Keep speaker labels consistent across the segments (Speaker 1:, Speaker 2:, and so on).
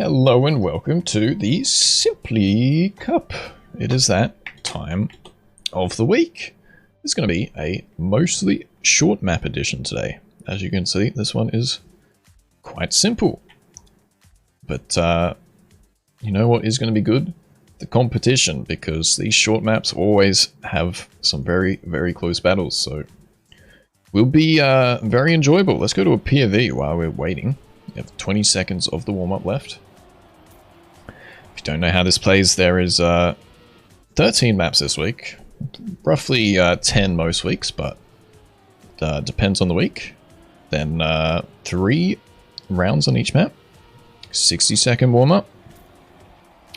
Speaker 1: Hello and welcome to the Simply Cup. It is that time of the week. It's going to be a mostly short map edition today. As you can see, this one is quite simple. But you know what is going to be good? The competition, because these short maps always have some very, very close battles. So will be very enjoyable. Let's go to a POV while we're waiting. We have 20 seconds of the warm-up left. If you don't know how this plays, there is 13 maps this week. Roughly 10 most weeks, but depends on the week. Then 3 rounds on each map. 60-second warm-up.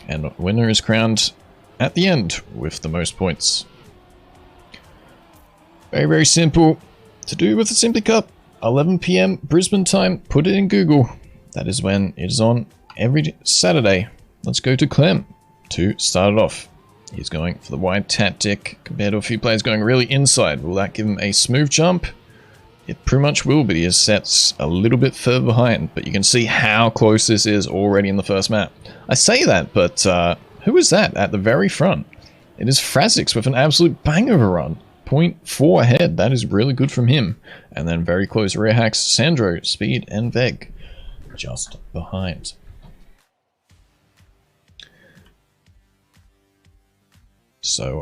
Speaker 1: And winner is crowned at the end with the most points. Very, very simple to do with the Simply Cup. 11 PM Brisbane time. Put it in Google. That is when it is on every Saturday. Let's go to Clem to start it off. He's going for the wide tactic compared to a few players going really inside. Will that give him a smooth jump? It pretty much will, but he is sets a little bit further behind. But you can see how close this is already in the first map. I say that, but who is that at the very front? It is Frazix with an absolute bang of a run. 0.4 ahead. That is really good from him. And then very close rear hacks, Sandro, Speed, and Veg just behind. So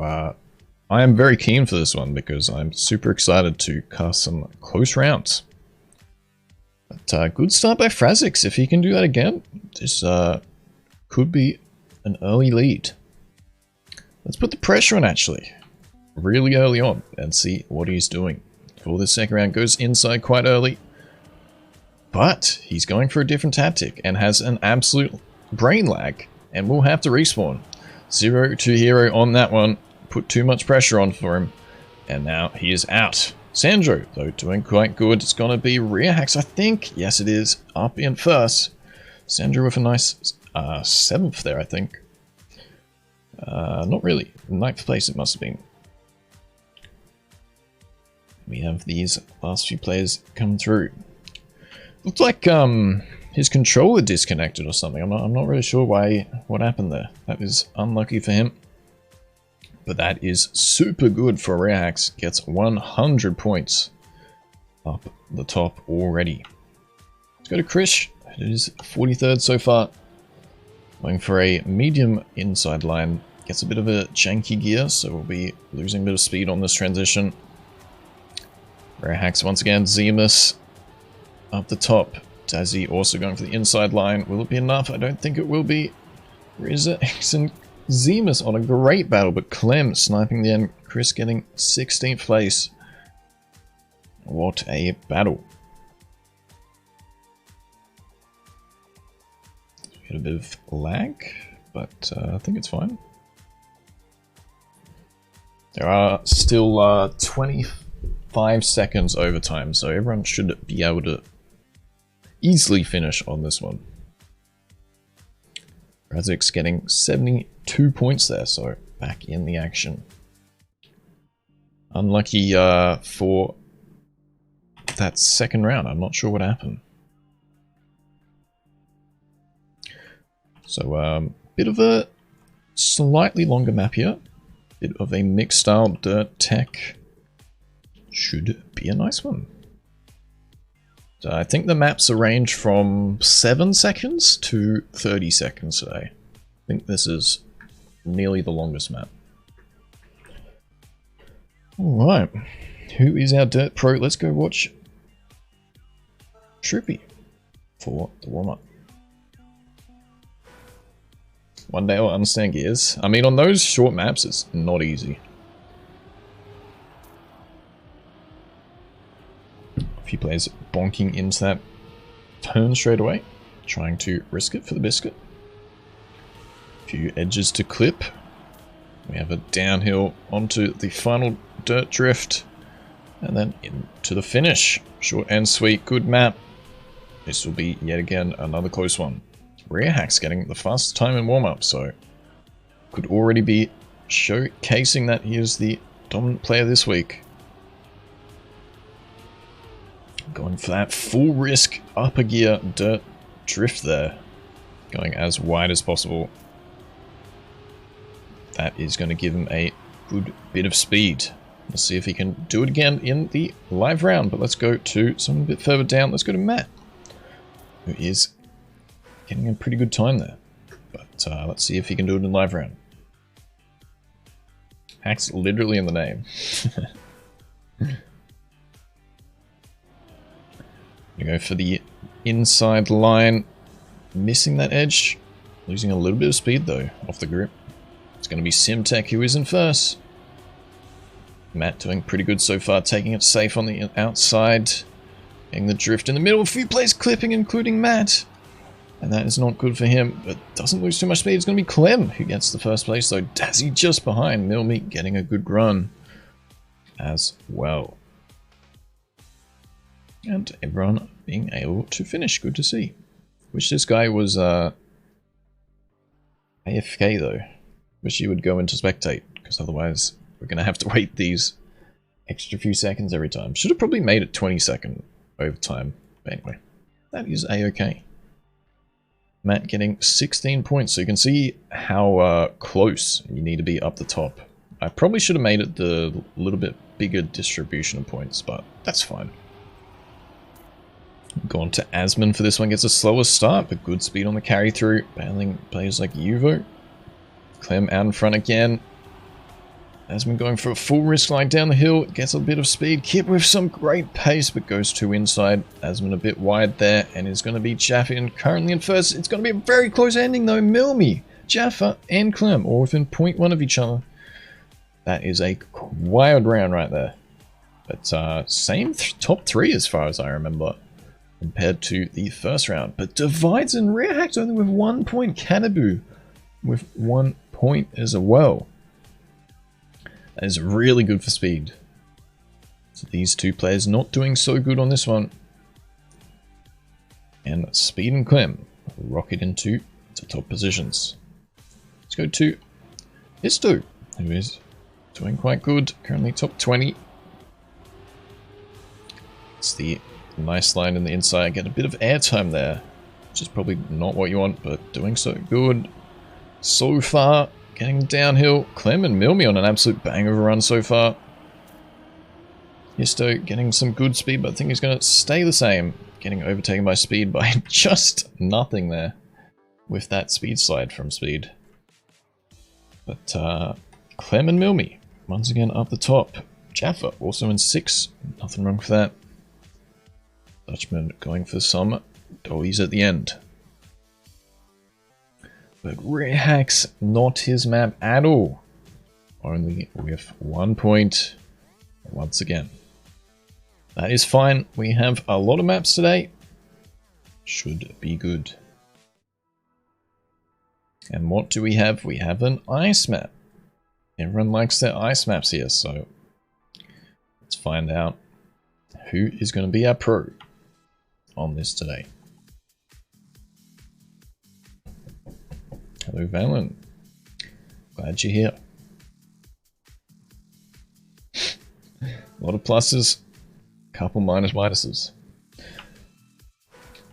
Speaker 1: I am very keen for this one because I'm super excited to cast some close rounds. But good start by Frazix. If he can do that again, this could be an early lead. Let's put the pressure on actually, really early on, and see what he's doing. For this second round, goes inside quite early. But he's going for a different tactic and has an absolute brain lag and will have to respawn. 0 to hero on that one. Put too much pressure on for him. And now he is out. Sandro, though, doing quite good. It's going to be rear hacks, I think. Yes, it is. Up in first. Sandro with a nice 7th there, I think. Not really. 9th place it must have been. We have these last few players come through. Looks like his controller disconnected or something. I'm not really sure what happened there. That is unlucky for him. But that is super good for Reax. Gets 100 points up the top already. Let's go to Krish. It is 43rd so far. Going for a medium inside line. Gets a bit of a janky gear, so we'll be losing a bit of speed on this transition. Reax once again. Zemus up the top. Dazzy also going for the inside line. Will it be enough? I don't think it will be. Rizza and Zemus on a great battle, but Clem sniping the end. Chris getting 16th place. What a battle. Get a bit of lag, but I think it's fine. There are still 25 seconds overtime, so everyone should be able to easily finish on this one. Frazix getting 72 points there, so back in the action. Unlucky for that second round. I'm not sure what happened. So bit of a slightly longer map here. Bit of a mixed style dirt tech. Should be a nice one. So I think the maps are range from 7 seconds to 30 seconds today. I think this is nearly the longest map. Alright, who is our Dirt Pro? Let's go watch Troopy for the warm-up. One day I'll understand gears. I mean, on those short maps, it's not easy. Few players bonking into that turn straight away, trying to risk it for the biscuit. Few edges to clip. We have a downhill onto the final dirt drift, and then into the finish. Short and sweet, good map. This will be yet again another close one. Rear hacks getting the fastest time in warm-up, so could already be showcasing that he is the dominant player this week. Going for that full risk upper gear dirt drift there. Going as wide as possible. That is going to give him a good bit of speed. Let's see if he can do it again in the live round. But let's go to someone a bit further down. Let's go to Matt, who is getting a pretty good time there. But let's see if he can do it in live round. Hack's literally in the name. We go for the inside line. Missing that edge. Losing a little bit of speed though off the grip. It's going to be Simtech who is in first. Matt doing pretty good so far, taking it safe on the outside. Getting the drift in the middle. A few players clipping, including Matt. And that is not good for him, but doesn't lose too much speed. It's going to be Clem who gets the first place, though. Dazzy just behind. Milmy getting a good run as well. And everyone being able to finish. Good to see. Wish this guy was AFK, though. Wish he would go into spectate, because otherwise we're going to have to wait these extra few seconds every time. Should have probably made it 20-second overtime. But anyway, that is a-okay. Matt getting 16 points, so you can see how close you need to be up the top. I probably should have made it the little bit bigger distribution of points, but that's fine. Gone to Asman for this one, gets a slower start, but good speed on the carry through. Battling players like Yuvo. Clem out in front again. Asman going for a full risk line down the hill, gets a bit of speed. Kip with some great pace, but goes too inside. Asman a bit wide there, and is going to be Jaffa currently in first. It's going to be a very close ending though. Milmy, Jaffa, and Clem all within 0.1 of each other. That is a wild round right there. But same top three as far as I remember, compared to the first round. But divides and rear hacks only with 1 point. Cannaboo with 1 point as well. That is really good for speed. So these two players not doing so good on this one. And Speed and Clem rocket into the top positions. Let's go to Isto, who is doing quite good. Currently top 20. It's the nice line in the inside. Get a bit of airtime there, which is probably not what you want, but doing so good. So far, getting downhill. Clem and Milmy on an absolute bang of a run so far. Histo getting some good speed, but I think he's going to stay the same. Getting overtaken by Speed by just nothing there with that speed slide from Speed. But Clem and Milmy once again up the top. Jaffa also in 6. Nothing wrong with that. Dutchman going for some doughies at the end. But Rear Hack's not his map at all. Only with 1 point once again. That is fine. We have a lot of maps today. Should be good. And what do we have? We have an ice map. Everyone likes their ice maps here, so let's find out who is going to be our pro on this today. Hello, Valen. Glad you're here. A lot of pluses, a couple minuses.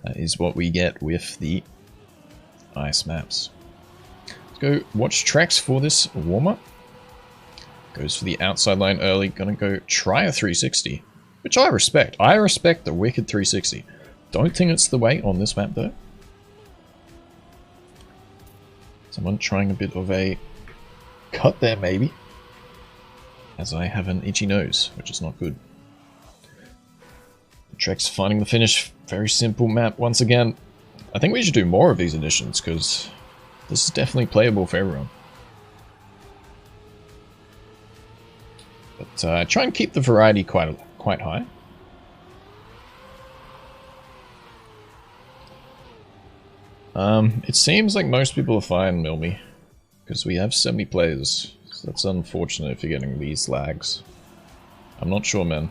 Speaker 1: That is what we get with the ice maps. Let's go watch tracks for this warm-up. Goes for the outside line early. Gonna go try a 360, which I respect. I respect the wicked 360. Don't think it's the way on this map though. Someone trying a bit of a cut there maybe, as I have an itchy nose, which is not good. Trex finding the finish. Very simple map once again. I think we should do more of these editions because this is definitely playable for everyone. But try and keep the variety quite high. It seems like most people are fine, Milmy, because we have 70 players. So that's unfortunate if you're getting these lags. I'm not sure, man.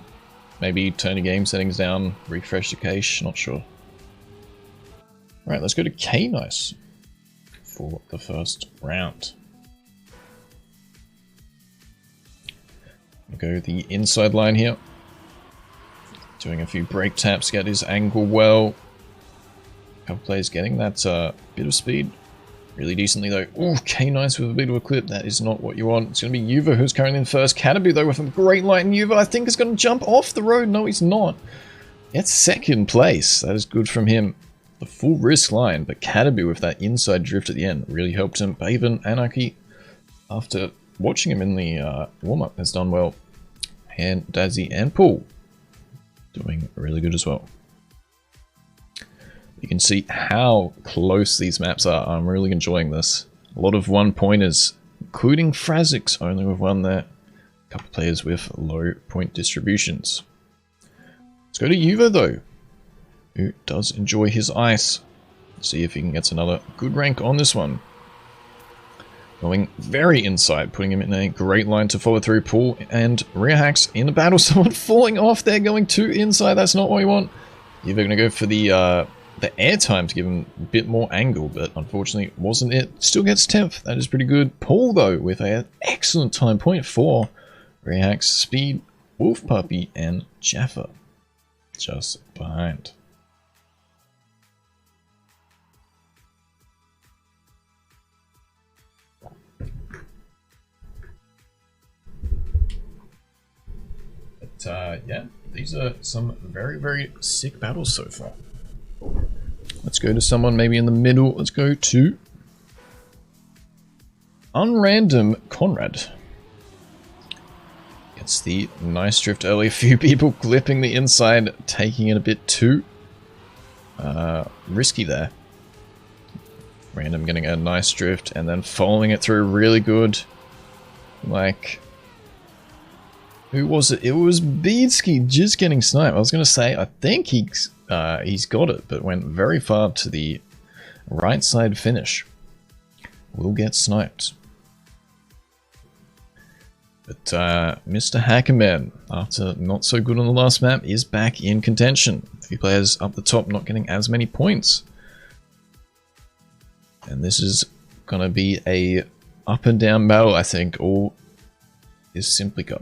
Speaker 1: Maybe turn your game settings down, refresh the cache, not sure. Right, let's go to K-Nice for the first round. We'll go the inside line here. Doing a few brake taps, get his angle well. couple players getting that bit of speed. Really decently though. Ooh, K-Nice with a bit of a clip. That is not what you want. It's going to be Yuva who's currently in first. Cataboo though with a great line. Yuva I think is going to jump off the road. No, he's not. It's second place. That is good from him. The full risk line, but Cataboo with that inside drift at the end really helped him. Baven, Anarchy, after watching him in the warm-up, has done well. And Dazzy and Paul doing really good as well. You can see how close these maps are. I'm really enjoying this. A lot of one-pointers, including Frazix, only with one there. A couple players with low point distributions. Let's go to Yuva though, who does enjoy his ice. Let's see if he can get another good rank on this one. Going very inside, putting him in a great line to follow through. Paul and rear hacks in the battle. Someone falling off there, going too inside. That's not what we want. Yuva going to go for the air time to give him a bit more angle, but unfortunately wasn't it. Still gets 10th. That is pretty good. Paul though with an excellent time, 0.4. Rear hacks, speed, Wolf Puppy, and Jaffa just behind. But yeah, these are some very, very sick battles so far. Let's go to someone maybe in the middle. Let's go to Unrandom Conrad. Gets the nice drift early. A few people clipping the inside, taking it a bit too risky there. Random getting a nice drift and then following it through really good. Like, who was it? It was Beadsky just getting sniped. I was going to say, I think he's got it, but went very far to the right side finish. Will get sniped. But Mr. Hackerman, after not so good on the last map, is back in contention. A few players up the top not getting as many points. And this is going to be a up and down battle, I think. All is simplycup.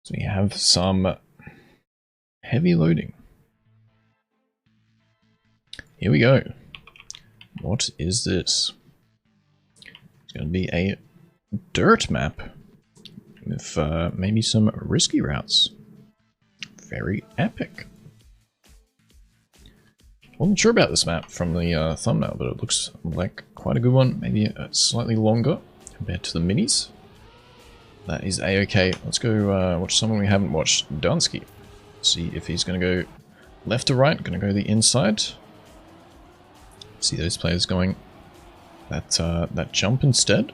Speaker 1: So we have some heavy loading. Here we go. What is this? It's going to be a dirt map with maybe some risky routes. Very epic. Wasn't sure about this map from the thumbnail, but it looks like quite a good one. Maybe slightly longer compared to the minis. That is a-okay. Let's go watch someone we haven't watched, Dunsky. See if he's going to go left or right. Going to go the inside. See those players going that jump instead.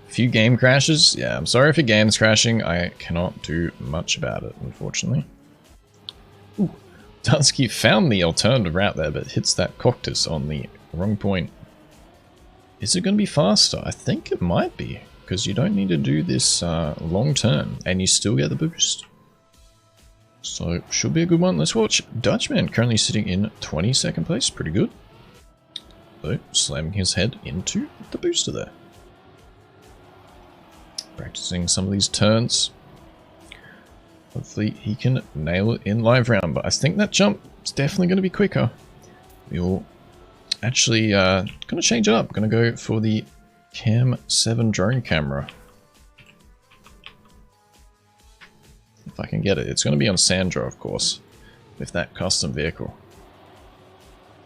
Speaker 1: A few game crashes. Yeah, I'm sorry if your game's crashing. I cannot do much about it, unfortunately. Ooh. Dunsky found the alternative route there, but hits that cactus on the wrong point. Is it going to be faster? I think it might be, because you don't need to do this long turn, and you still get the boost. So, should be a good one. Let's watch Dutchman, currently sitting in 22nd place. Pretty good. So, slamming his head into the booster there. Practicing some of these turns. Hopefully he can nail it in live round, but I think that jump is definitely going to be quicker. We'll actually going to change it up. Going to go for the Cam 7 drone camera. If I can get it. It's going to be on Sandro, of course, with that custom vehicle.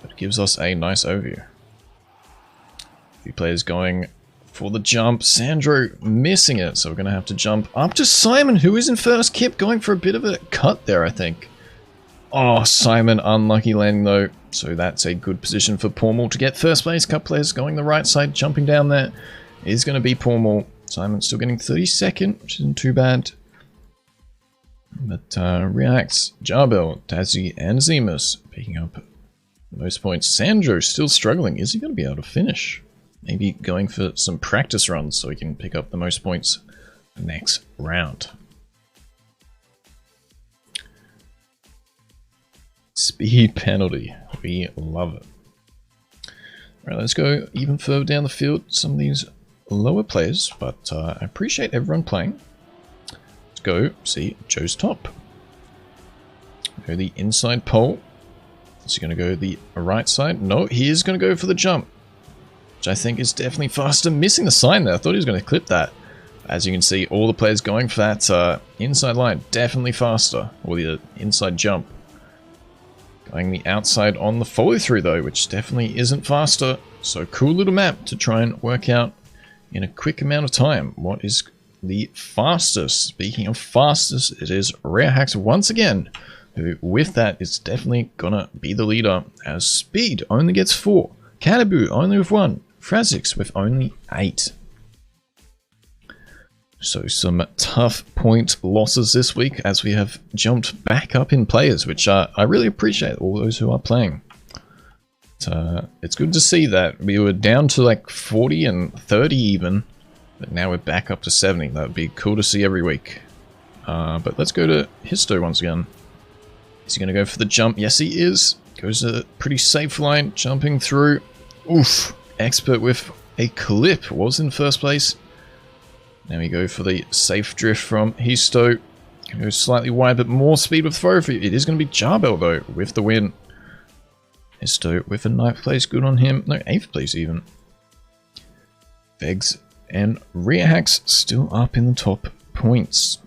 Speaker 1: But it gives us a nice overview. A few players going for the jump. Sandro missing it, so we're going to have to jump up to Simon, who is in first. Kip going for a bit of a cut there, I think. Oh, Simon unlucky landing though. So that's a good position for Pormal to get first place. Couple players going the right side, jumping down there. It is going to be Pormal. Simon still getting 32nd, which isn't too bad. But Reacts, Jarbel, Tazzy, and Zemus picking up most points. Sandro still struggling. Is he going to be able to finish? Maybe going for some practice runs so he can pick up the most points next round. Speed penalty. We love it. Alright, let's go even further down the field. Some of these lower players, but I appreciate everyone playing. Let's go see Joe's top. Go the inside pole. Is he going to go the right side? No, he is going to go for the jump, which I think is definitely faster. Missing the sign there. I thought he was going to clip that. As you can see, all the players going for that inside line. Definitely faster. Or the inside jump. Going the outside on the follow through though, which definitely isn't faster. So cool little map to try and work out in a quick amount of time what is the fastest. Speaking of fastest, it is Rare Hacks once again, who with that is definitely gonna be the leader, as Speed only gets 4, Cannaboo only with 1, Frazix with only 8. So some tough point losses this week as we have jumped back up in players, which I really appreciate all those who are playing. It's good to see that we were down to like 40 and 30 even, but now we're back up to 70. That would be cool to see every week. But let's go to Histo once again. Is he going to go for the jump? Yes, he is. Goes a pretty safe line, jumping through. Oof. Expert with a clip. Was in first place. Now we go for the safe drift from Histo. Goes slightly wide, but more speed with throw. It is going to be Jarbel, though, with the win. Histo with a 9th place. Good on him. No, 8th place even. Vegs and Rare Hacks still up in the top points.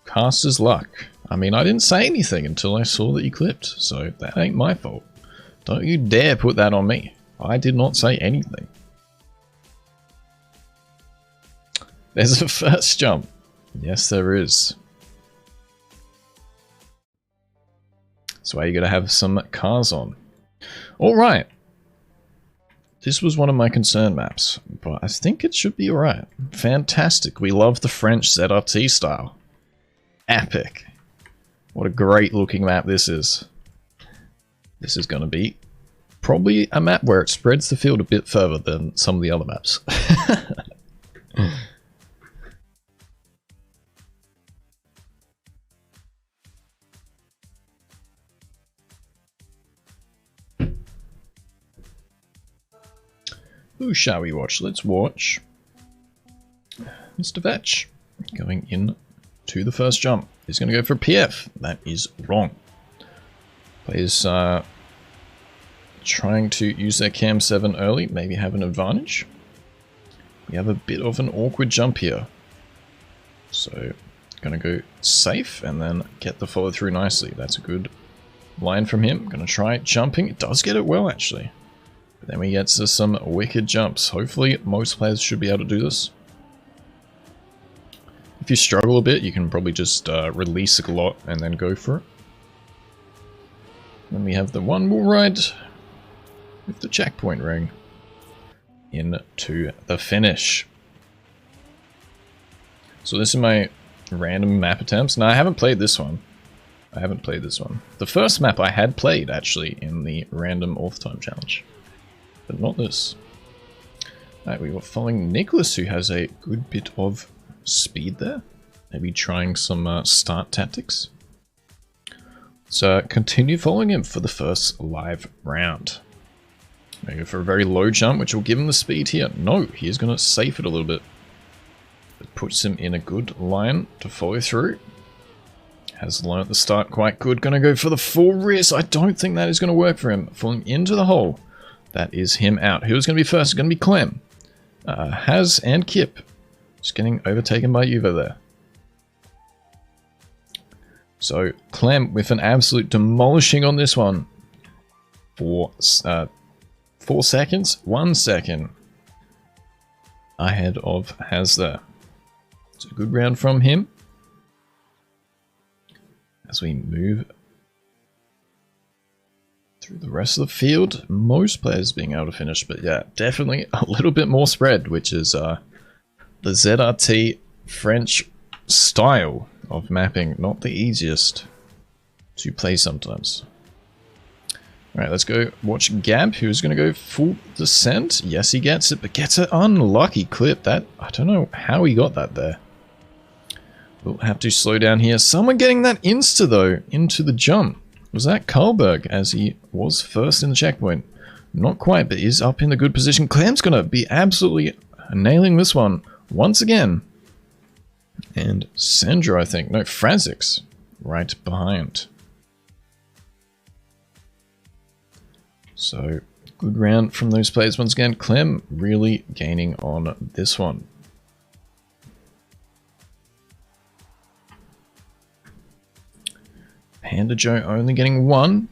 Speaker 1: Caster's luck. I mean, I didn't say anything until I saw that you clipped, so that ain't my fault. Don't you dare put that on me. I did not say anything. There's a first jump. Yes, there is. That's why you gotta have some cars on. Alright. This was one of my concern maps, but I think it should be alright. Fantastic. We love the French ZRT style. Epic. What a great looking map this is. This is going to be probably a map where it spreads the field a bit further than some of the other maps. Who shall we watch? Let's watch Mr. Vetch going in to the first jump. He's going to go for PF. That is wrong. Players trying to use their Cam 7 early, maybe have an advantage. We have a bit of an awkward jump here. So, going to go safe and then get the follow through nicely. That's a good line from him. Going to try jumping. It does get it well, actually. But then we get to some wicked jumps. Hopefully, most players should be able to do this. If you struggle a bit, you can probably just release a lot and then go for it. Then we have the one more ride with the checkpoint ring into the finish. So this is my random map attempts. Now I haven't played this one. The first map I had played actually in the random auth time challenge, but not this. Alright, we were following Nicholas, who has a good bit of speed there. Maybe trying some start tactics. So continue following him for the first live round. Maybe for a very low jump, which will give him the speed here. No, he's going to safe it a little bit. It puts him in a good line to follow through. Has learnt the start quite good. Going to go for the full wrist. I don't think that is going to work for him. Falling into the hole. That is him out. Who's going to be first? It's going to be Clem. Haz and Kip. Just getting overtaken by Yuva there. So, Clem with an absolute demolishing on this one. For 4 seconds? 1 second. Ahead of Haz there. It's a good round from him. As we move through the rest of the field, most players being able to finish, but yeah, definitely a little bit more spread, which is the ZRT French style of mapping, not the easiest to play sometimes. Alright, let's go watch Gab, who's going to go full descent. Yes, he gets it, but gets an unlucky clip. That, I don't know how he got that there. We'll have to slow down here. Someone getting that insta, though, into the jump. Was that Karlberg, as he was first in the checkpoint? Not quite, but is up in the good position. Clem's going to be absolutely nailing this one once again. And Sandra, I think. No, Frazix right behind. So, good round from those players once again. Clem really gaining on this one. Panda Joe only getting 1.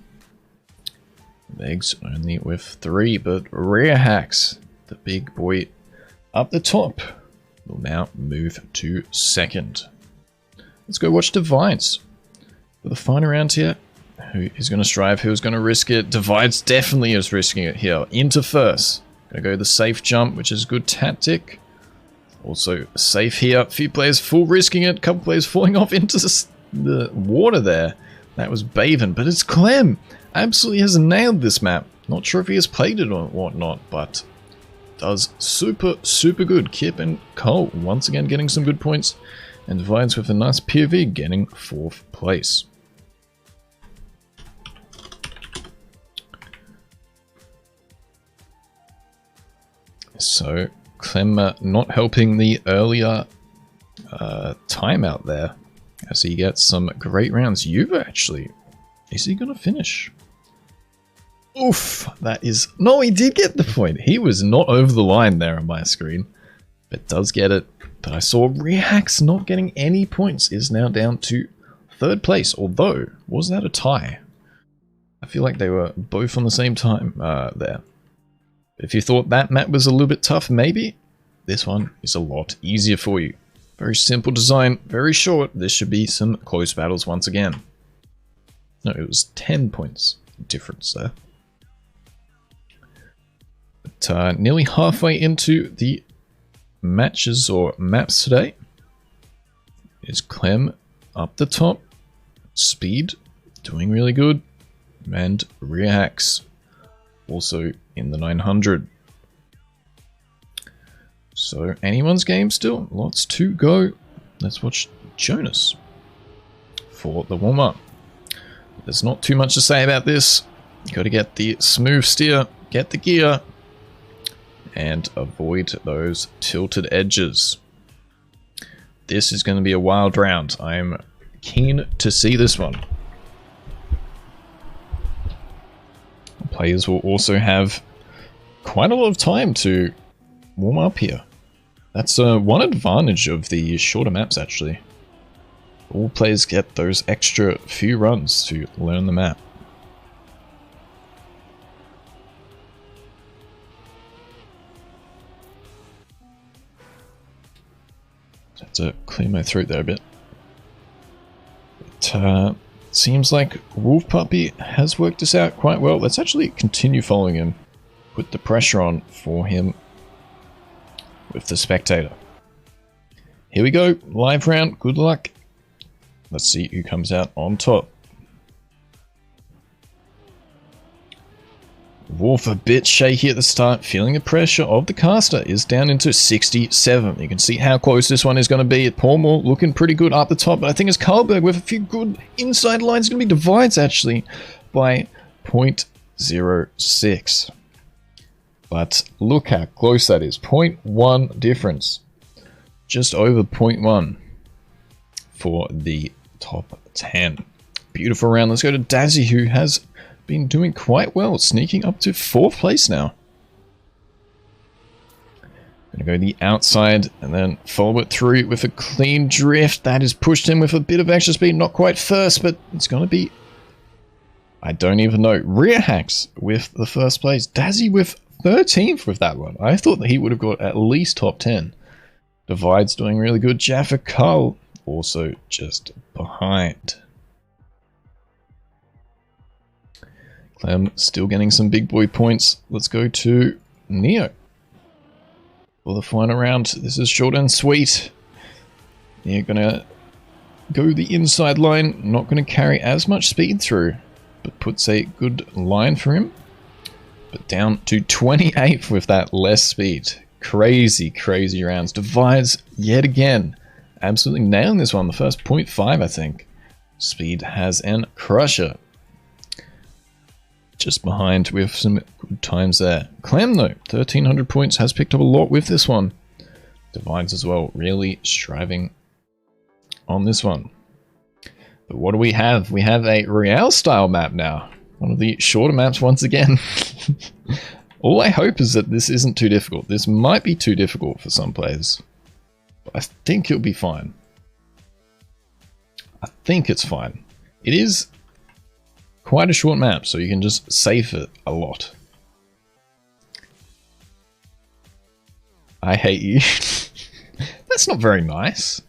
Speaker 1: Legs only with 3, but Rare Hacks, the big boy up the top, will now move to 2nd. Let's go watch Divides. For the final round here, who is going to strive, who's going to risk it? Divides definitely is risking it here. Into 1st. Going to go the safe jump, which is a good tactic. Also safe here. A few players full risking it. A couple players falling off into the water there. That was Baven, but it's Clem. Absolutely has nailed this map. Not sure if he has played it or whatnot, but does super good. Kip and Cole once again getting some good points, and Divides with a nice POV getting 4th place. So Clem not helping the earlier timeout there, as he gets some great rounds. Yuva actually, is he gonna finish? Oof, that is... No, he did get the point. He was not over the line there on my screen, but does get it. But I saw Reax not getting any points, is now down to 3rd place, although, was that a tie? I feel like they were both on the same time there. If you thought that map was a little bit tough, maybe this one is a lot easier for you. Very simple design, very short. This should be some close battles once again. No, it was 10 points difference there. But nearly halfway into the matches or maps today is Clem up the top. Speed doing really good, and Reax also in the 900. So anyone's game still, lots to go. Let's watch Jonas for the warm-up. There's not too much to say about this. Got to get the smooth steer, get the gear, and avoid those tilted edges. This is going to be a wild round. I'm keen to see this one. Players will also have quite a lot of time to warm up here. That's one advantage of the shorter maps, actually. All players get those extra few runs to learn the map. Have to clear my throat there a bit. It seems like Wolf Puppy has worked this out quite well. Let's actually continue following him. Put the pressure on for him with the spectator. Here we go. Live round. Good luck. Let's see who comes out on top. Wolf a bit shaky at the start, feeling the pressure of the caster, is down into 67. You can see how close this one is going to be. Paulmore looking pretty good up the top, but I think it's Karlberg with a few good inside lines. Going to be Divides actually by 0.06. But look how close that is. 0.1 difference. Just over 0.1 for the top 10. Beautiful round. Let's go to Dazzy, who has been doing quite well, sneaking up to 4th place now. Gonna go the outside and then follow it through with a clean drift. That has pushed him with a bit of extra speed. Not quite first, but it's gonna be... I don't even know. Rear hacks with the 1st place. Dazzy with 13th with that one. I thought that he would have got at least top 10. Divides doing really good. Jaffa Cull also just behind. Clem still getting some big boy points. Let's go to Neo for the final round. This is short and sweet. Neo gonna go the inside line. Not gonna carry as much speed through. but puts a good line for him. But down to 28th with that less speed. Crazy, crazy rounds. Divides yet again. Absolutely nailing this one. The first 0.5, I think. Speed has an crusher. Just behind with some good times there. Clem, though, 1,300 points, has picked up a lot with this one. Divides as well, really striving on this one. But what do we have? We have a Real style map now. One of the shorter maps once again. All I hope is that this isn't too difficult. This might be too difficult for some players. But I think it'll be fine. I think it's fine. It is quite a short map, so you can just save it a lot. I hate you. That's not very nice.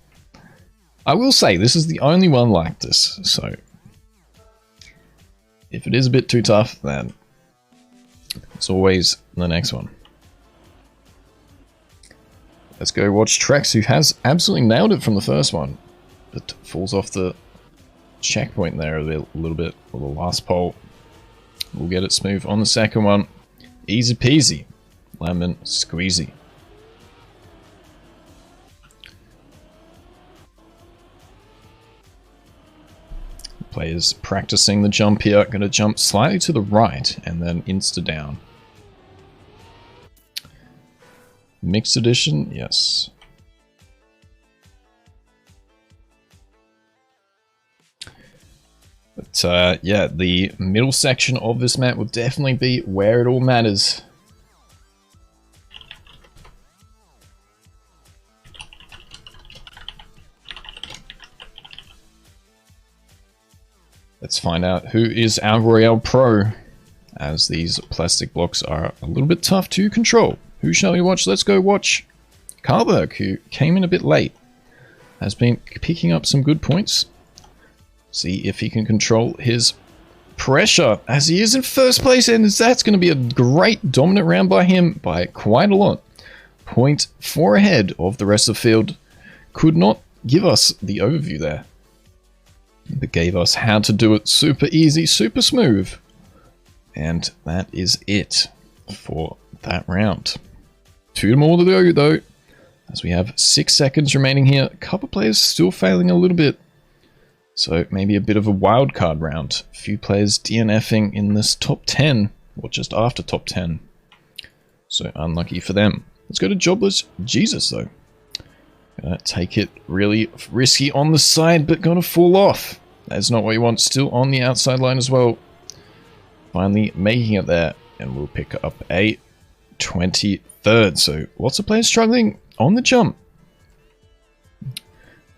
Speaker 1: I will say, this is the only one like this, so if it is a bit too tough, then it's always the next one. Let's go watch Trex, who has absolutely nailed it from the first one, but falls off the checkpoint there a little bit for the last pole. We'll get it smooth on the second one. Easy peasy. Lemon squeezy. Players practicing the jump here. Going to jump slightly to the right and then insta down. Mixed edition, yes. But yeah, the middle section of this map will definitely be where it all matters. Let's find out who is our Royale Pro, as these plastic blocks are a little bit tough to control. Who shall we watch? Let's go watch Karlberg, who came in a bit late. Has been picking up some good points. See if he can control his pressure, as he is in first place, and that's going to be a great dominant round by him by quite a lot. 0.4 ahead of the rest of the field. Could not give us the overview there, but gave us how to do it super easy, super smooth. And that is it for that round. 2 more to go though, as we have 6 seconds remaining here. A couple players still failing a little bit, so maybe a bit of a wild card round. A few players DNFing in this top 10, or just after top 10. So unlucky for them. Let's go to Jobless Jesus though. Gonna take it really risky on the side, but gonna fall off. That's not what you want. Still on the outside line as well. Finally making it there, and we'll pick up a 23rd. So lots of players struggling on the jump.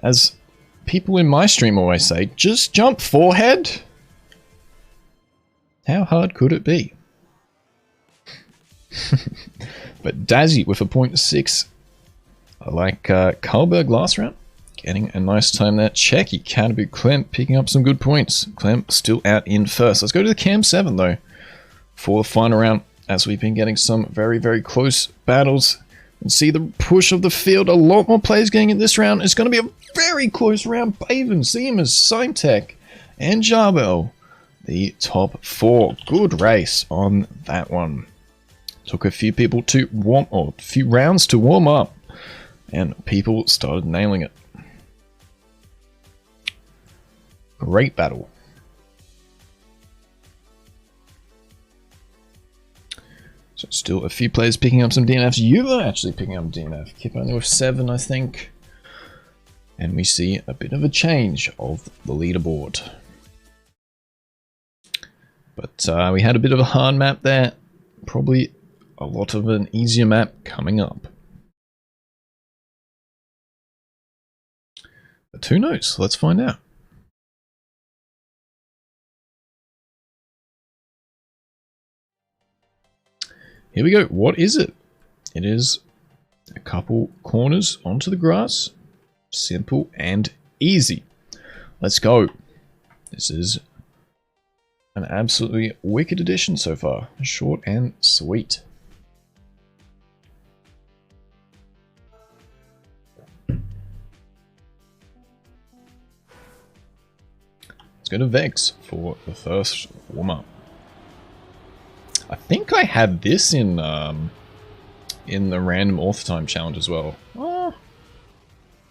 Speaker 1: As people in my stream always say, just jump forehead. How hard could it be? But Dazzy with a 0.6. I like Karlberg last round. Getting a nice time there. Checky, Canterbury, Clem picking up some good points. Clem still out in first. Let's go to the Cam 7 though for the final round, as we've been getting some very, very close battles. And see the push of the field. A lot more players getting in this round. It's going to be a very close round. Baven, Seamers, Symetech, and Jarbel, the top 4. Good race on that one. Took a few people to a few rounds to warm up, and people started nailing it. Great battle. So still a few players picking up some DNFs. Yuva actually picking up a DNF. Kip only with 7, I think. And we see a bit of a change of the leaderboard. But we had a bit of a hard map there. Probably a lot of an easier map coming up. But who knows? Let's find out. Here we go. What is it? It is a couple corners onto the grass. Simple and easy. Let's go. This is an absolutely wicked edition so far. Short and sweet. let's go to Vex for the first warm-up. I think I had this in the random author time challenge as well. Oh,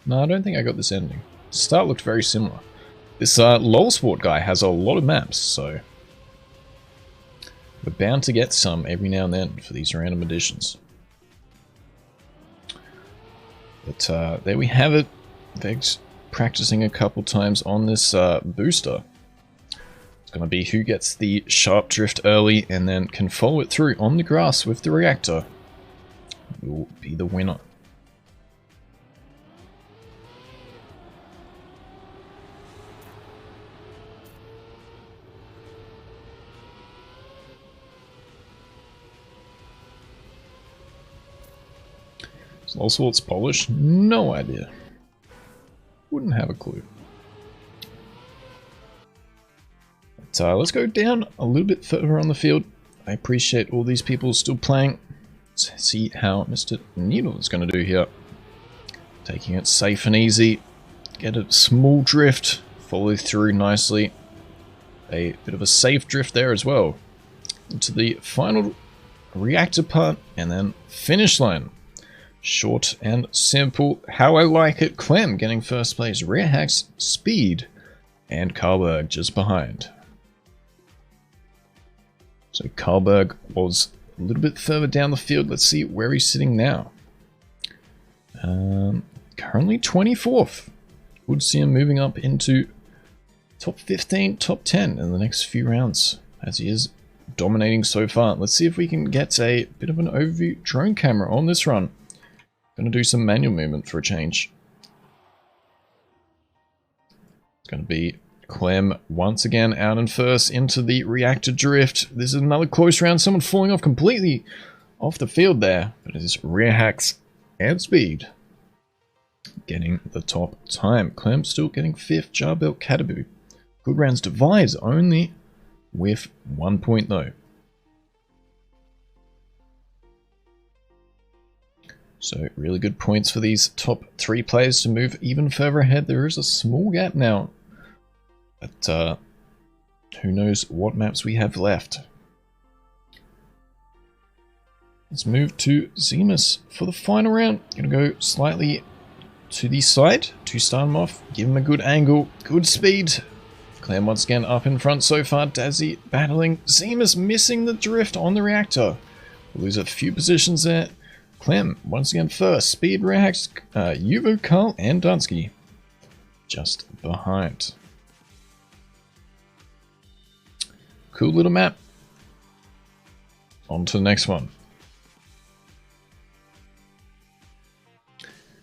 Speaker 1: no, I don't think I got this ending. The start looked very similar. This LOL Sport guy has a lot of maps, so we're bound to get some every now and then for these random editions. But there we have it. Vex practicing a couple times on this booster. It's going to be who gets the sharp drift early and then can follow it through on the grass with the reactor will be the winner. Also, it's Polish? No idea. Wouldn't have a clue. But let's go down a little bit further on the field. I appreciate all these people still playing. Let's see how Mr. Needle is going to do here. Taking it safe and easy. Get a small drift. Follow through nicely. A bit of a safe drift there as well. Into the final reactor part and then finish line. Short and simple. How I like it. Clem getting first place. Rear hacks, speed, and Karlberg just behind. So Karlberg was a little bit further down the field. Let's see where he's sitting now. Currently 24th. Would see him moving up into top 15, top 10 in the next few rounds, as he is dominating so far. Let's see if we can get a bit of an overview drone camera on this run. Gonna do some manual movement for a change. It's gonna be Clem once again out in first into the reactor drift. This is another close round. Someone falling off completely off the field there. But it is rear hacks and speed getting the top time. Clem still getting 5th. Jarbelt Cataboo. Good rounds. Devise only with 1 point though. So really good points for these top 3 players to move even further ahead. There is a small gap now. But who knows what maps we have left. Let's move to Zemus for the final round. Gonna go slightly to the side to start him off. Give him a good angle, good speed. Clem once again up in front so far. Dazzy battling. Zemus missing the drift on the reactor. We'll lose a few positions there. Clem, once again first. Speed, Reax, Yuvo, Karl, and Dunsky just behind. Cool little map. On to the next one.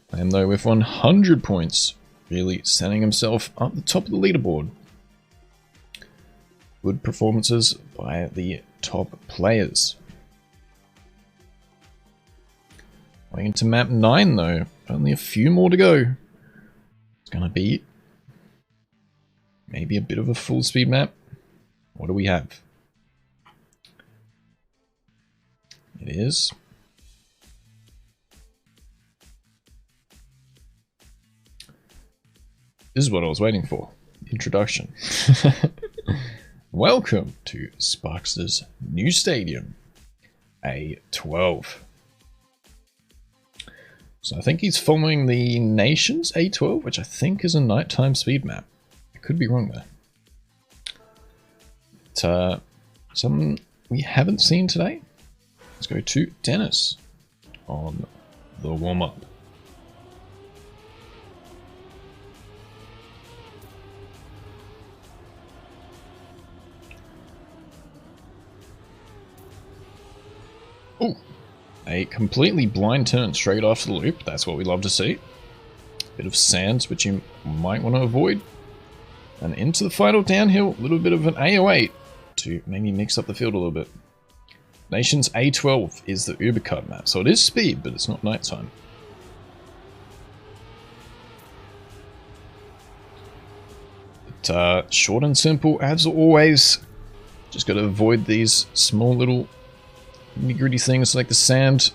Speaker 1: Clem though with 100 points. Really setting himself up the top of the leaderboard. Good performances by the top players. Going into map 9 though, only a few more to go. It's gonna be maybe a bit of a full speed map. What do we have? It is this is what I was waiting for. Introduction. Welcome to Sparks' new stadium, A12. So I think he's following the Nations A12, which I think is a nighttime speed map. I could be wrong there. But, something we haven't seen today. Let's go to Dennis on the warm-up. Ooh. A completely blind turn straight after the loop. That's what we love to see. Bit of sands, which you might want to avoid. And into the final downhill, a little bit of an AO8 to maybe mix up the field a little bit. Nations A12 is the Ubercut map, so it is speed, but it's not nighttime. But short and simple, as always. Just got to avoid these small little nitty-gritty things like the sand.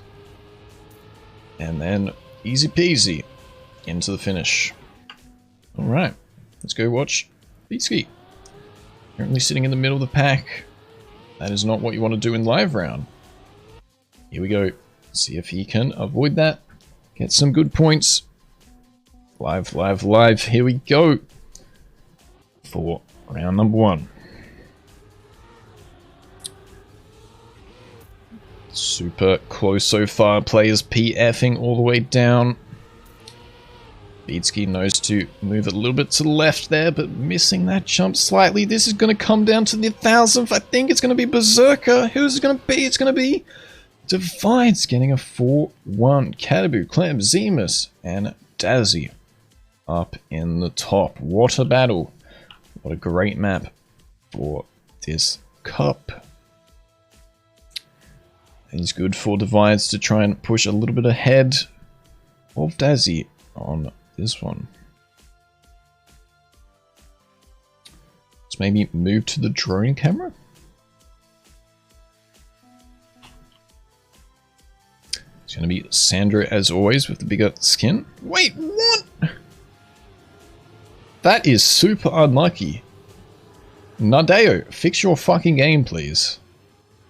Speaker 1: And then easy peasy into the finish. Alright, let's go watch Beatski Currently sitting in the middle of the pack. That is not what you want to do in live round. Here we go. See if he can avoid that. Get some good points. Live, live, live. Here we go. For round number 1. Super close so far. Players PFing all the way down. Beatsky knows to move a little bit to the left there, but missing that jump slightly. This is going to come down to the 1000th. I think it's going to be Berserker. Who's it going to be? It's going to be Divides getting a 4-1. Katabu, Clem, Zemus, and Dazzy up in the top. What a battle. What a great map for this cup. And it's good for Divides to try and push a little bit ahead of Dazzy on this one. Let's maybe move to the drone camera. It's going to be Sandra as always with the bigger skin. Wait, what? That is super unlucky. Nadeo, fix your fucking game, please.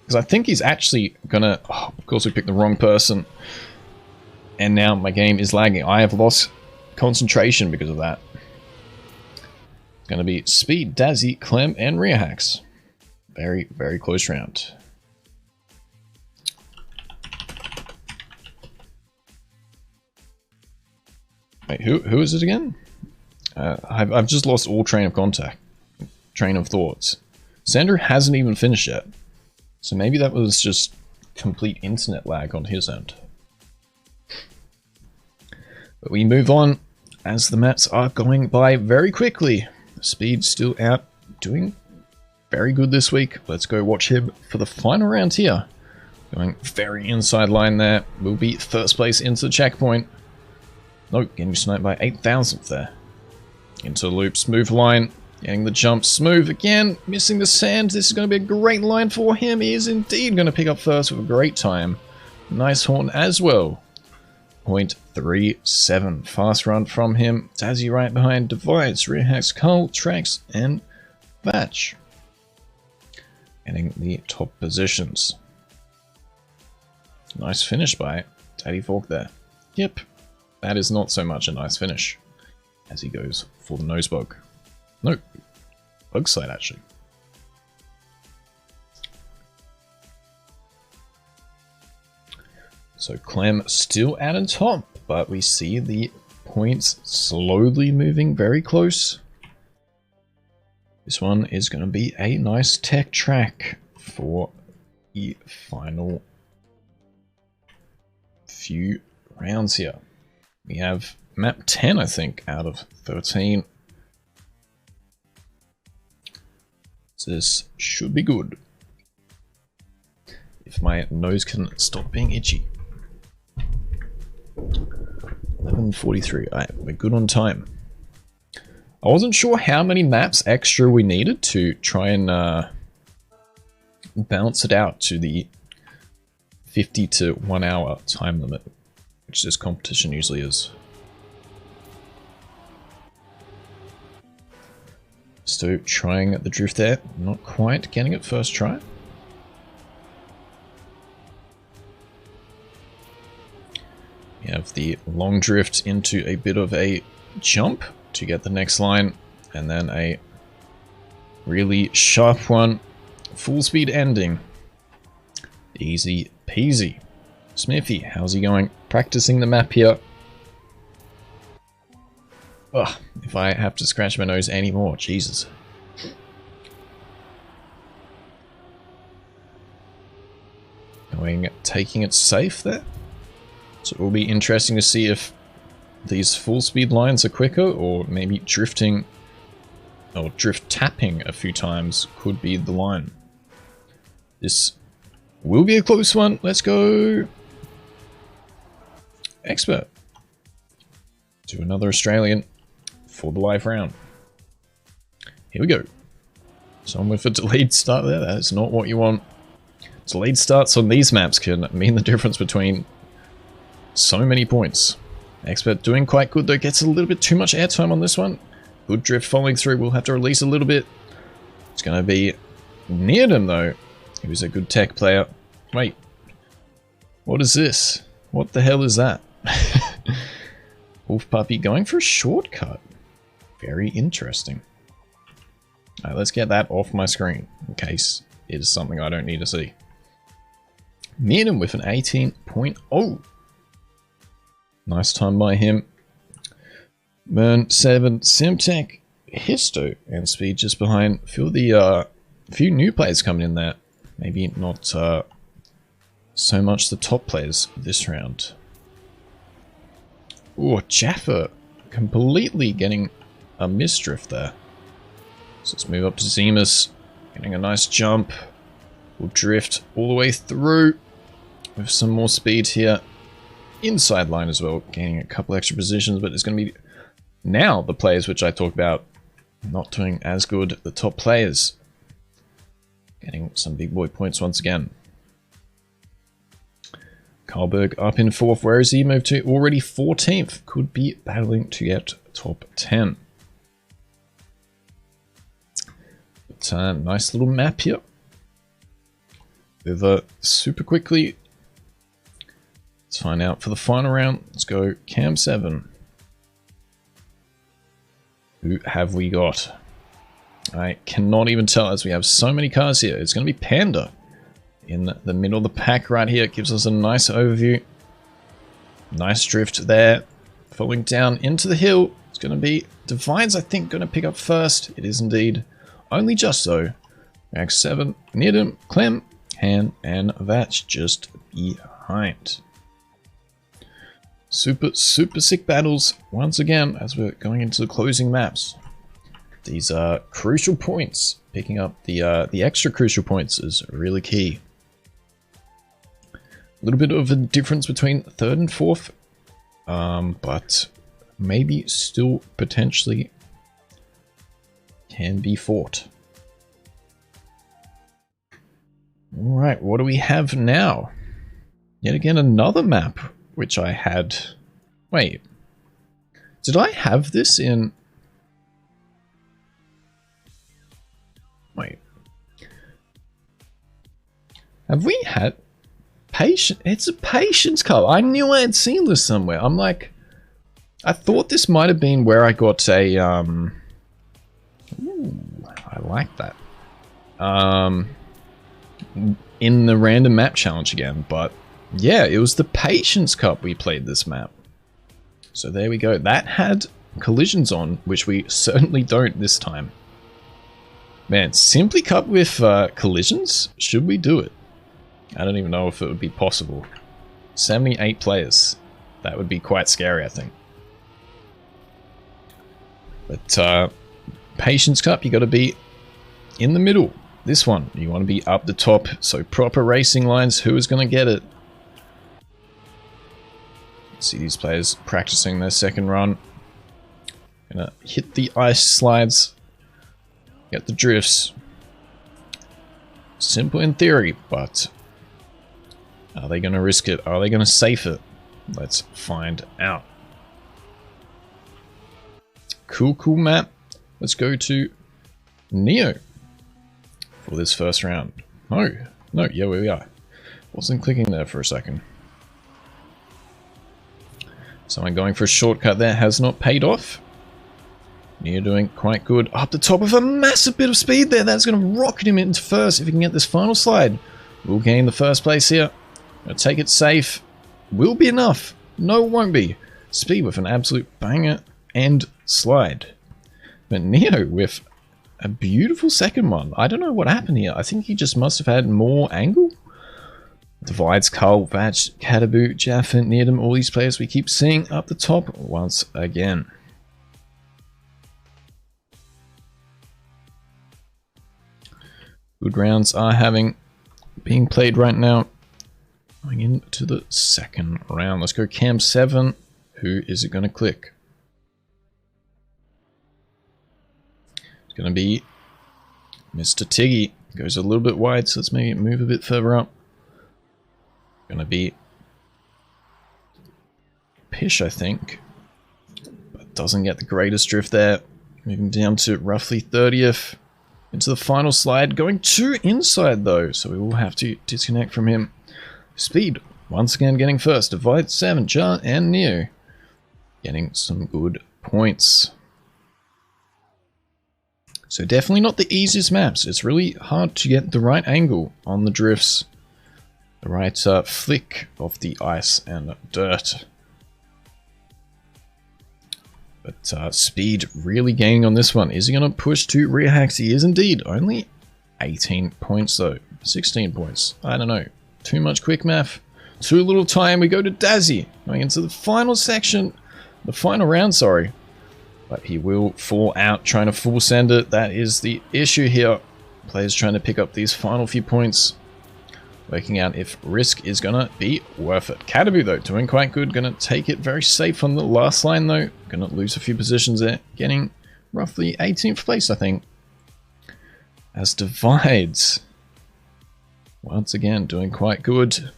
Speaker 1: Because I think he's actually gonna... Oh, of course we picked the wrong person. And now my game is lagging. I have lost concentration because of that. It's gonna be Speed, Dazzy, Clem, and Rear Hacks. Very, very close round. Wait, who is it again? I've just lost all train of thoughts. Sandra hasn't even finished yet. So maybe that was just complete internet lag on his end. But we move on as the maps are going by very quickly. Speed still out, doing very good this week. Let's go watch him for the final round here. Going very inside line there. Will be first place into the checkpoint. Nope, getting sniped by 8,000th there. Into loop, smooth line. Getting the jump smooth again, missing the sand. This is going to be a great line for him. He is indeed going to pick up first with a great time. Nice horn as well. 0.37. Fast run from him. Dazzy right behind. Divides, Rear Hacks, Carl, Tracks, and Batch. Getting the top positions. Nice finish by Daddy Fork there. Yep, that is not so much a nice finish. As he goes for the nose bug. No, bug sight actually. So Clem still out on top, but we see the points slowly moving very close. This one is going to be a nice tech track for the final few rounds here. We have map 10, I think, out of 13. This should be good. If my nose can stop being itchy. 11:43. Alright, we're good on time. I wasn't sure how many maps extra we needed to try and balance it out to the 50 to 1 hour time limit, which this competition usually is. Still trying the drift there, not quite getting it first try. We have the long drift into a bit of a jump to get the next line, and then a really sharp one, full speed ending. Easy peasy. Smithy, how's he going? Practicing the map here. Ugh, if I have to scratch my nose anymore, Jesus. Taking it safe there. So it will be interesting to see if these full speed lines are quicker, or maybe drifting, or drift tapping a few times could be the line. This will be a close one. Let's go. Expert. To another Australian for the live round. Here we go. Someone with a delayed start there. That is not what you want. Delayed starts on these maps can mean the difference between so many points. Expert doing quite good though. Gets a little bit too much airtime on this one. Good drift following through. We'll have to release a little bit. It's going to be Needham, though. He was a good tech player. Wait. What is this? What the hell is that? Wolf Puppy going for a shortcut. Very interesting. Alright, let's get that off my screen in case it is something I don't need to see. Needham with an 18.0. Nice time by him. Burn 7 Simtech, Histo, and speed just behind. Feel the few new players coming in there. Maybe not so much the top players this round. Oh, Jaffa completely getting a misdrift there. So let's move up to Zemus, getting a nice jump. We'll drift all the way through with some more speed here. Inside line as well, gaining a couple extra positions, but it's going to be now the players which I talk about not doing as good. The top players getting some big boy points once again. Karlberg up in 4th. Where is he moved to? Already 14th. Could be battling to get top 10. But nice little map here. Over super quickly. Let's find out for the final round. Let's go Cam 7. Who have we got? I cannot even tell as we have so many cars here. It's going to be Panda in the middle of the pack right here. It gives us a nice overview. Nice drift there. Falling down into the hill. It's going to be Divine's, I think, going to pick up first. It is indeed. Only just so. Max 7, Needham, Clem, Han, and Vatch just behind. Super sick battles once again as we're going into the closing maps. These are crucial points. Picking up the extra crucial points is really key. A little bit of a difference between 3rd and 4th, but maybe still potentially can be fought. Alright, what do we have now? Yet again another map which I had... Wait. Did I have this in... Wait. Have we had... It's a Patience Cup. I knew I had seen this somewhere. I'm like... I thought this might have been where I got a... Ooh, I like that. In the random map challenge again, but... Yeah, it was the Patience Cup we played this map. So there we go. That had collisions on, which we certainly don't this time. Man, Simply Cup with collisions? Should we do it? I don't even know if it would be possible. 78 players. That would be quite scary, I think. But Patience Cup, you got to be in the middle. This one, you want to be up the top. So proper racing lines. Who is going to get it? See these players practicing their second run. Gonna hit the ice slides. Get the drifts. Simple in theory, but are they gonna risk it? Are they gonna safe it? Let's find out. Cool map. Let's go to Neo for this first round. No, yeah, where we are. Wasn't clicking there for a second. Someone going for a shortcut there has not paid off. Neo doing quite good. Up the top of a massive bit of speed there. That's going to rocket him into first if he can get this final slide. We'll gain the first place here. Gonna take it safe. Will be enough. No, it won't be. Speed with an absolute banger and slide. But Neo with a beautiful second one. I don't know what happened here. I think he just must have had more angle. Divides, Karl, Vatch, Katabu, Jaffa, Needham, all these players we keep seeing up the top once again. Good rounds are being played right now. Going into the second round. Let's go Cam 7. Who is it going to click? It's going to be Mr. Tiggy. Goes a little bit wide, so let's maybe move a bit further up. Gonna be Pish, I think, but doesn't get the greatest drift there. Moving down to roughly 30th. into the final slide. Going too inside though, so we will have to disconnect from him. Speed, once again getting first. Divide 7, Jar and Neo getting some good points. So definitely not the easiest maps. It's really hard to get the right angle on the drifts. The right flick of the ice and dirt. But Speed really gaining on this one. Is he going to push to rear hacks? He is indeed. Only 18 points though. 16 points. I don't know. Too much quick math. Too little time. We go to Dazzy. Going into the final section. The final round, sorry. But he will fall out trying to full send it. That is the issue here. Players trying to pick up these final few points. Working out if risk is going to be worth it. Cataboo though, doing quite good. Going to take it very safe on the last line though. Going to lose a few positions there. Getting roughly 18th place, I think. As Divides, once again, doing quite good.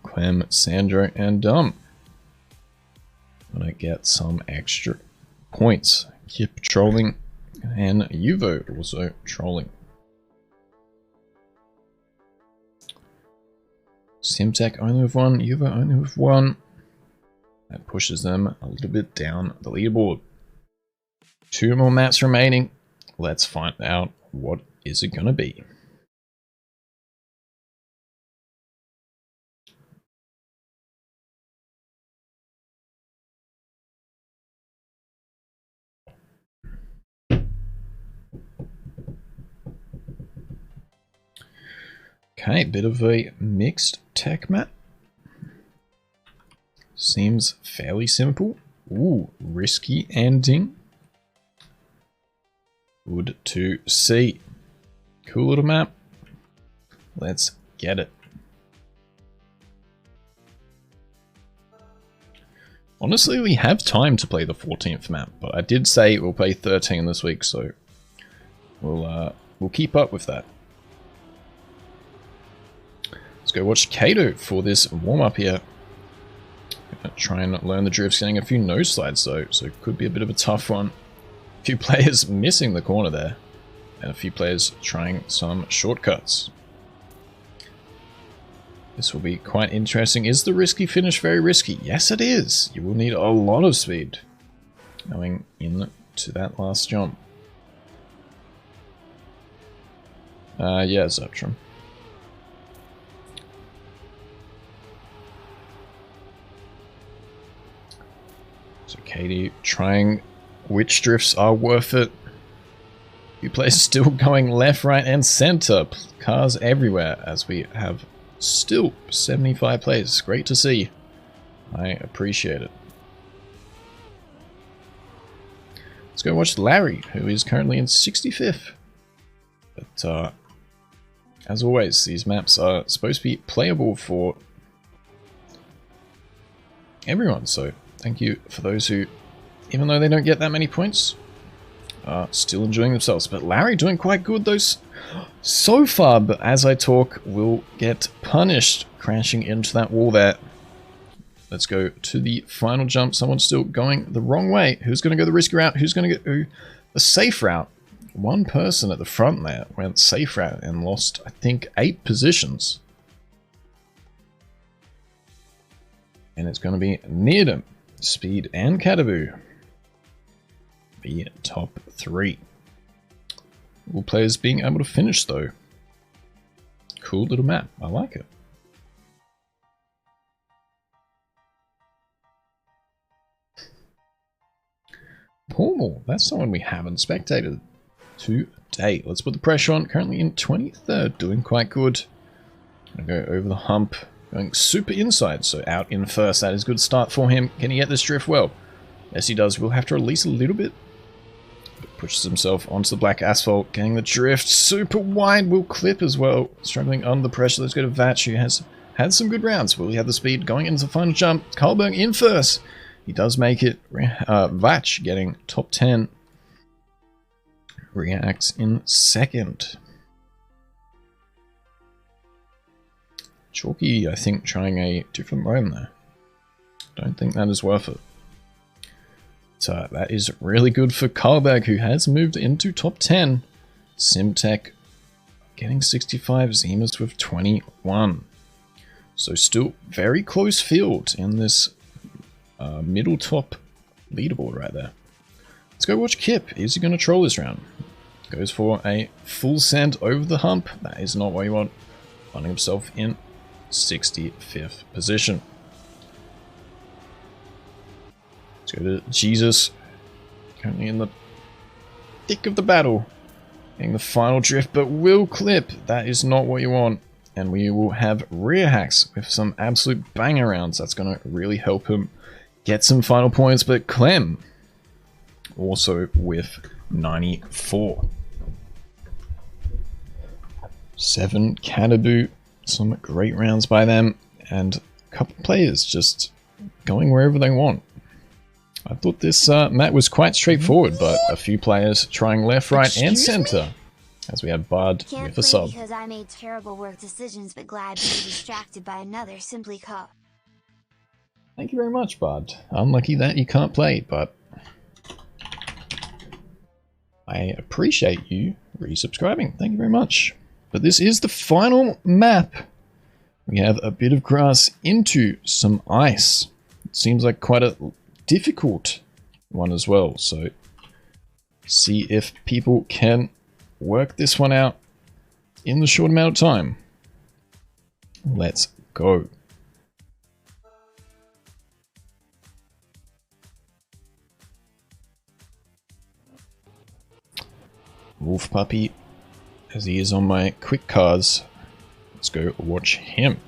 Speaker 1: Clem, Sandro, and Going to get some extra points. Kip trolling, and Yuvo also trolling. Simtech only with 1, Yuvo only with 1. That pushes them a little bit down the leaderboard. 2 more maps remaining. Let's find out what is it going to be. Okay, bit of a mixed tech map. Seems fairly simple. Ooh, risky ending. Good to see. Cool little map. Let's get it. Honestly, we have time to play the 14th map, but I did say we'll play 13 this week, so we'll keep up with that. Let's go watch Kato for this warm-up here. Gonna try and learn the drifts, getting a few nose slides though, so it could be a bit of a tough one. A few players missing the corner there, and a few players trying some shortcuts. This will be quite interesting. Is the risky finish very risky? Yes, it is. You will need a lot of speed going into that last jump. Yeah, Zeptrum. So Katie trying which drifts are worth it. Few players still going left, right, and center. Cars everywhere as we have still 75 players. Great to see. I appreciate it. Let's go watch Larry, who is currently in 65th. But as always, these maps are supposed to be playable for everyone, so thank you for those who, even though they don't get that many points, are still enjoying themselves. But Larry doing quite good though so far, but as I talk, will get punished, crashing into that wall there. Let's go to the final jump. Someone's still going the wrong way. Who's going to go the risky route? Who's going to go the safe route? One person at the front there went safe route and lost, I think, 8 positions. And it's going to be Needham, Speed, and Cataboo. The top 3. All players being able to finish though. Cool little map. I like it. Paul, that's someone we haven't spectated today. Let's put the pressure on. Currently in 23rd, doing quite good. Gonna go over the hump. Going super inside, so out in first. That is a good start for him. Can he get this drift well? Yes, he does. We'll have to release a little bit. But pushes himself onto the black asphalt. Getting the drift super wide. Will clip as well. Struggling under the pressure. Let's go to Vatch, who has had some good rounds. Will he have the speed going into the final jump? Karlberg in first. He does make it. Vatch getting top 10. Reacts in second. Chalky, I think, trying a different lane there. Don't think that is worth it. that is really good for Carlberg, who has moved into top 10. Simtech getting 65, Zemus with 21. So still very close field in this middle top leaderboard right there. Let's go watch Kip. Is he going to troll this round? Goes for a full send over the hump. That is not what you want. Finding himself in 65th position. Let's go to Jesus. Currently in the thick of the battle. Getting the final drift, but will clip. That is not what you want. And we will have rear hacks with some absolute banger rounds. That's going to really help him get some final points. But Clem also with 94. 7 Caribou. Some great rounds by them. And a couple players just going wherever they want. I thought this map was quite straightforward, but a few players trying left, right, and center. As we have Bud with a sub.
Speaker 2: Because I made terrible work decisions, but glad to be distracted by another Simply Cup.
Speaker 1: Thank you very much, Bud. Unlucky that you can't play, but I appreciate you resubscribing. Thank you very much. But this is the final map. We have a bit of grass into some ice. It seems like quite a difficult one as well. So see if people can work this one out in the short amount of time. Let's go. Wolf Puppy, as he is on my quick cards. Let's go watch him.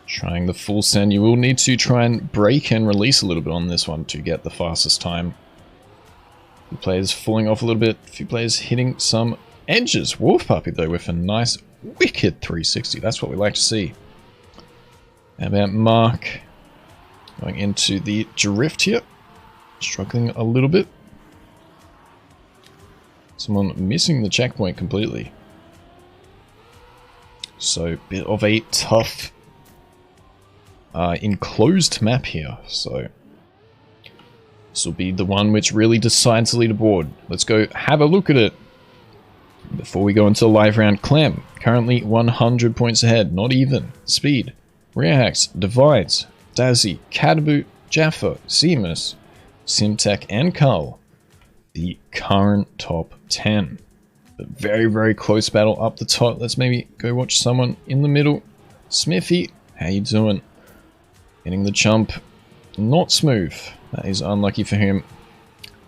Speaker 1: Trying the full send. You will need to try and brake and release a little bit on this one to get the fastest time. A few players falling off a little bit. A few players hitting some edges. Wolf Puppy, though, with a nice, wicked 360. That's what we like to see. How about Mark? Going into the drift here. Struggling a little bit. Someone missing the checkpoint completely. So, bit of a tough enclosed map here. So, this will be the one which really decides the leaderboard. Let's go have a look at it. Before we go into the live round, Clem, currently 100 points ahead, not even. Speed, rear hacks, divides, Dazzy, Caribou, Jaffa, Zemus, Simtech, and Carl. The current top 10. But very, very close battle up the top. Let's maybe go watch someone in the middle. Smithy, how you doing? Getting the jump. Not smooth. That is unlucky for him.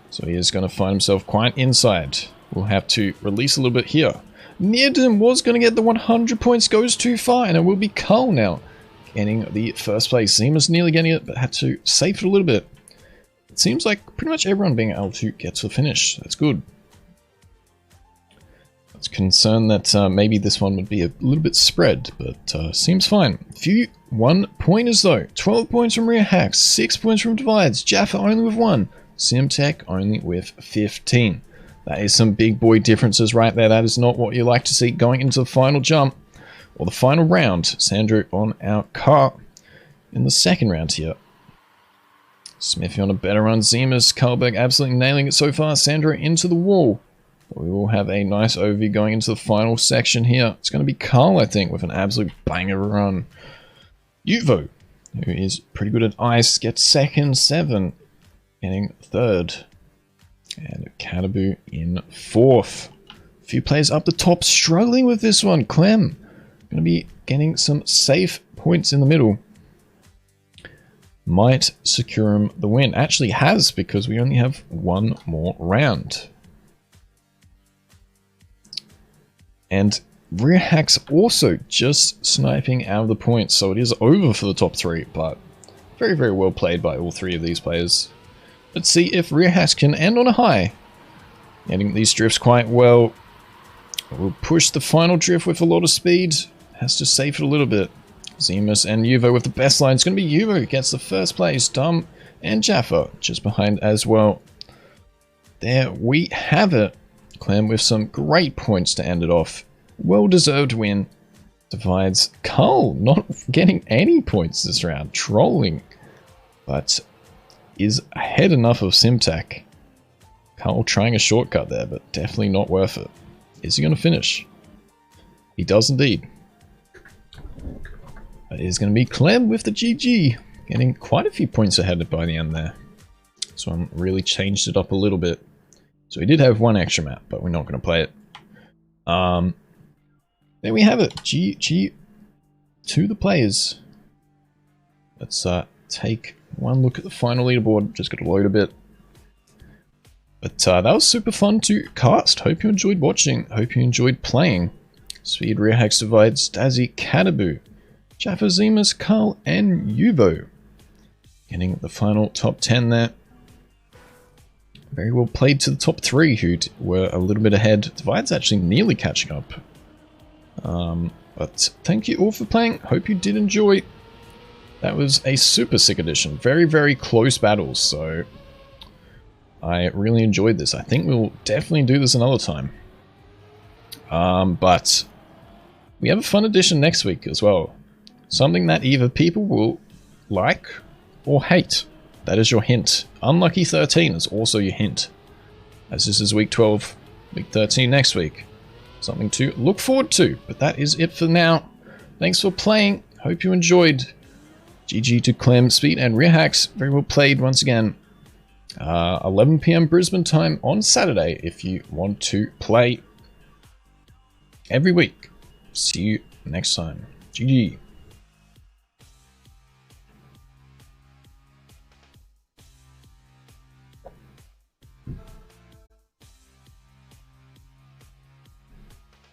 Speaker 1: So he is going to find himself quite inside. We'll have to release a little bit here. Nearden was going to get the 100 points. Goes too far. And it will be Carl now getting the first place. Zemus nearly getting it, but had to save it a little bit. It seems like pretty much everyone being able to get to the finish. That's good. I was concerned that maybe this one would be a little bit spread, but seems fine. Few 1-pointers though. 12 points from rear hacks, 6 points from divides. Jaffa only with 1. Simtech only with 15. That is some big boy differences right there. That is not what you like to see going into the final jump or the final round. Sandro on our car in the second round here. Smithy on a better run. Zemus, Carlberg absolutely nailing it so far. Sandro into the wall. But we will have a nice overview going into the final section here. It's going to be Carl, I think, with an absolute banger run. Uvo, who is pretty good at ice, gets second. 7 getting third. And Caribou in fourth. A few players up the top struggling with this one. Clem going to be getting some safe points in the middle. Might secure him the win. Actually has, because we only have one more round. And rear hacks also just sniping out of the points, so it is over for the top 3, but very, very well played by all 3 of these players. Let's see if rear hacks can end on a high. Getting these drifts quite well. We'll push the final drift with a lot of speed. Has to save it a little bit. Zemus and Uvo with the best line. It's going to be Uvo who gets the first place. Dum and Jaffa just behind as well. There we have it. Clem with some great points to end it off. Well-deserved win. Divides. Carl not getting any points this round. Trolling. But is ahead enough of Simtac. Carl trying a shortcut there, but definitely not worth it. Is he going to finish? He does indeed. It is going to be Clem with the GG. Getting quite a few points ahead by the end there. So I'm really changed it up a little bit. So we did have one extra map, but we're not going to play it. There we have it. GG to the players. Let's take one look at the final leaderboard. Just got to load a bit. But that was super fun to cast. Hope you enjoyed watching. Hope you enjoyed playing. Speed, Rear Hacks Divides, Dazzy, Catabu, Jaffa Zemus, Carl, and Yubo. Getting the final top 10 there. Very well played to the top 3 who were a little bit ahead. Divide's actually nearly catching up. But thank you all for playing. Hope you did enjoy. That was a super sick edition. Very, very close battles. So I really enjoyed this. I think we'll definitely do this another time. But we have a fun edition next week as well. Something that either people will like or hate. That is your hint. Unlucky 13 is also your hint. As this is week 12, week 13 next week. Something to look forward to. But that is it for now. Thanks for playing. Hope you enjoyed. GG to Clem, Speed, and Rear Hacks. Very well played once again. 11 PM Brisbane time on Saturday if you want to play every week. See you next time. GG.